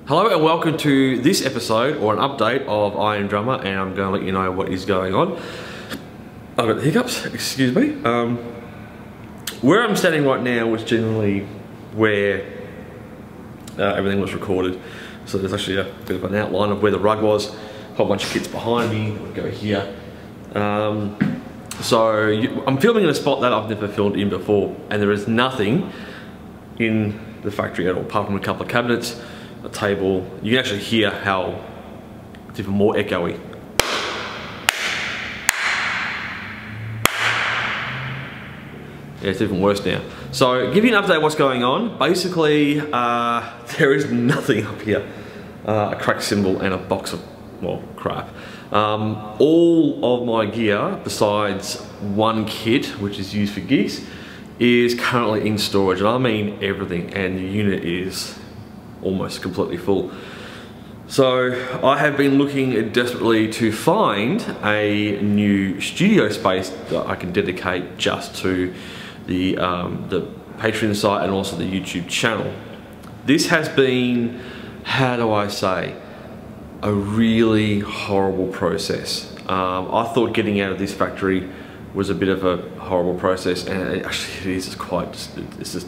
Hello and welcome to this episode, or an update of I Am Drummer, and I'm going to let you know what is going on. I've got the hiccups, excuse me. Where I'm standing right now was generally where everything was recorded. So there's actually a bit of an outline of where the rug was, a whole bunch of kits behind me, we'll go here. I'm filming in a spot that I've never filmed in before, and there is nothing in the factory at all, apart from a couple of cabinets, a table. You can actually hear how it's even more echoey. Yeah, it's even worse now. So, give you an update on what's going on. Basically, there is nothing up here. A cracked cymbal and a box of, well, crap. All of my gear, besides one kit, which is used for gigs, is currently in storage, and I mean everything, and the unit is almost completely full. So I have been looking desperately to find a new studio space that I can dedicate just to the Patreon site and also the YouTube channel. This has been, how do I say, a really horrible process. I thought getting out of this factory was a bit of a horrible process, and it actually is quite, it's just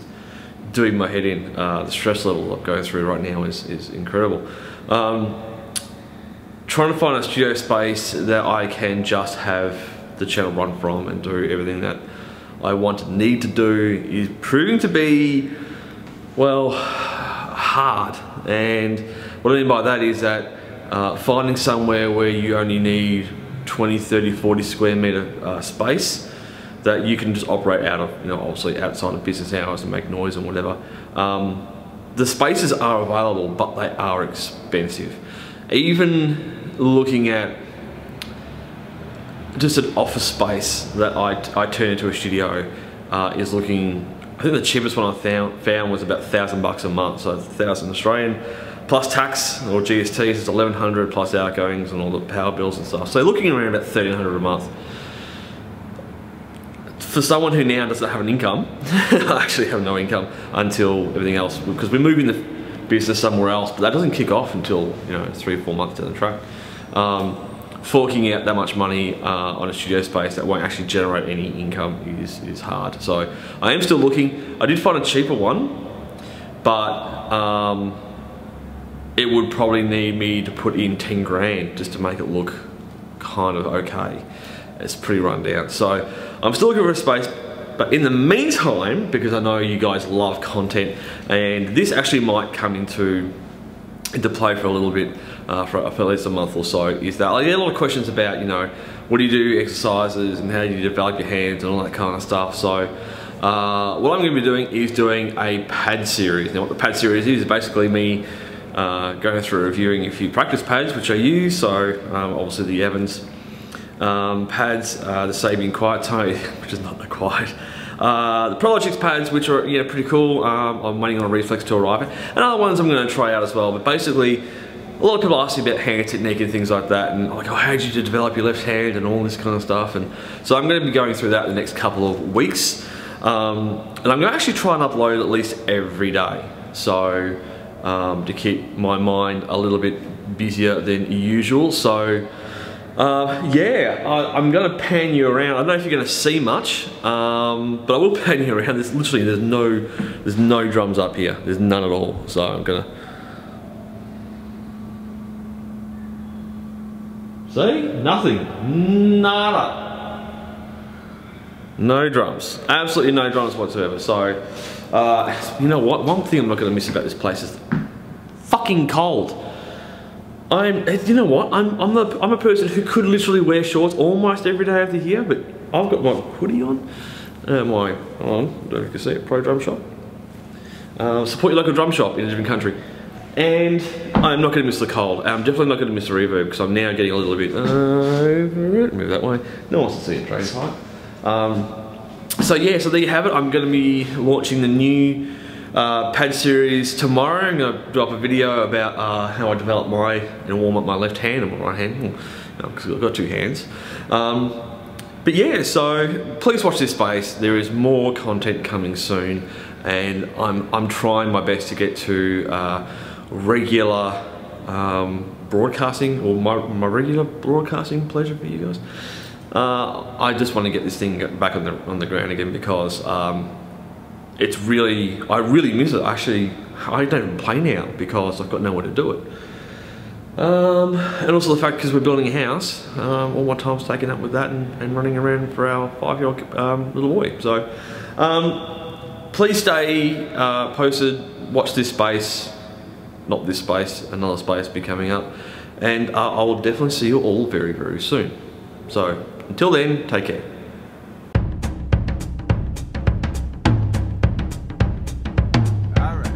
doing my head in. The stress level I'm going through right now is incredible. Trying to find a studio space that I can just have the channel run from and do everything that I want and need to do is proving to be, well, hard. And what I mean by that is that finding somewhere where you only need 20, 30, 40 square meter space that you can just operate out of, you know, obviously outside of business hours and make noise and whatever. The spaces are available, but they are expensive. Even looking at just an office space that I turn into a studio is looking, I think the cheapest one I found was about $1,000 a month, so 1,000 Australian, plus tax or GST is 1,100 plus outgoings and all the power bills and stuff. So looking around about 1,300 a month. For someone who now doesn't have an income, I actually have no income until everything else, because we're moving the business somewhere else, but that doesn't kick off until, you know, 3 or 4 months down the track. Forking out that much money on a studio space that won't actually generate any income is hard. So I am still looking. I did find a cheaper one, but it would probably need me to put in 10 grand just to make it look kind of okay. It's pretty run down. So I'm still looking for a space, but in the meantime, because I know you guys love content, and this actually might come into play for a little bit, for at least a month or so, is that I get a lot of questions about, you know, what do you do, exercises, and how do you develop your hands and all that kind of stuff. So what I'm going to be doing is doing a pad series. Now what the pad series is basically me going through reviewing a few practice pads which I use. So obviously the Evans pads, the Sabian Quiet Tone, which is not that quiet. The Prologix pads, which are, yeah, pretty cool. I'm waiting on a reflex to arrive, and other ones I'm going to try out as well. But basically, a lot of people ask me about hand technique and things like that, and like, oh, how did you develop your left hand and all this kind of stuff. And so I'm going to be going through that in the next couple of weeks, and I'm going to actually try and upload at least every day, so to keep my mind a little bit busier than usual. So yeah, I'm going to pan you around. I don't know if you're going to see much, but I will pan you around. There's literally, there's no drums up here. There's none at all. So I'm going to see, nothing, nada, no drums, absolutely no drums whatsoever. So you know what? One thing I'm not going to miss about this place is fucking cold. You know what? I'm a person who could literally wear shorts almost every day of the year, but I've got my hoodie on. Hold on, I don't know if you can see it. Pro Drum Shop. Support your local drum shop in a different country. And I'm not going to miss the cold. I'm definitely not going to miss the reverb, because I'm now getting a little bit over it. Move that way. No one wants to see it drain pipe. So yeah, so there you have it. I'm going to be launching the new pad series tomorrow. I'm going to drop a video about how I develop and warm up my left hand and my right hand, because I've got 2 hands. But yeah, so please watch this space. There is more content coming soon, and I'm trying my best to get to regular broadcasting, or my regular broadcasting pleasure for you guys. I just want to get this thing back on the ground again, because it's really, I really miss it. Actually, I don't even play now because I've got nowhere to do it. And also the fact, because we're building a house, all my time's taken up with that and running around for our 5-year-old little boy. So please stay posted, watch this space, not this space, another space be coming up, and I will definitely see you all very, very soon. So until then, take care. All right.